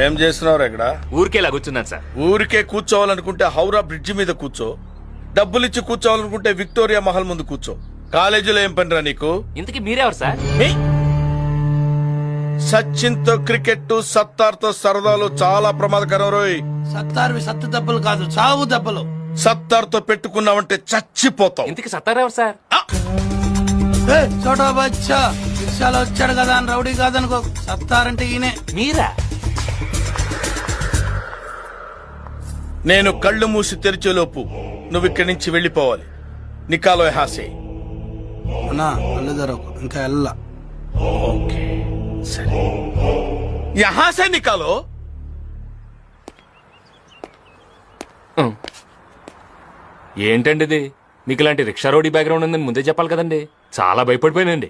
ఏం చేస్తున్నావు ఇక్కడ? ఊరికేలా కూర్చున్నాను సార్. ఊరికే కూర్చోవాలనుకుంటే హౌరా బ్రిడ్జి మీద కూర్చో, డబ్బులిచ్చి కూర్చోవాలనుకుంటే విక్టోరియా మహల్ ముందు కూర్చో. కాలేజీలో ఏం పనిరా నీకు? ఇంతకీ మీరెవరు సార్? సచిన్ తో క్రికెట్, సత్తార్ తో సరదాలు చాలా ప్రమాదకరం రోయ్. సత్తార్వి సత్తు దెబ్బలు కాదు, చావు దెబ్బలు. సత్తార్ తో పెట్టుకున్నావంటే చచ్చిపోతావు. ఇంతకీ సత్తారెవరు సార్? చోటా బచ్చా రిక్షాలో వచ్చాడు కదా అని రౌడీ కాదనుకో. సత్తారంటే ఈయనే. మీరా? నేను కళ్ళు మూసి తెరిచేలోపు నువ్వు ఇక్కడి నుంచి వెళ్ళిపోవాలి. నికాలో హాసే. అన్నా కళ్ళు తెరవకు, ఇంకా ఎల్లా. ఓకే సరే, యహాసే నికాలో. ఏంటండి ఇది? మీకు ఇలాంటి రిక్షా రోడీ బ్యాక్గ్రౌండ్ ఉందని ముందే చెప్పాలి కదండి. చాలా భయపడిపోయానండి.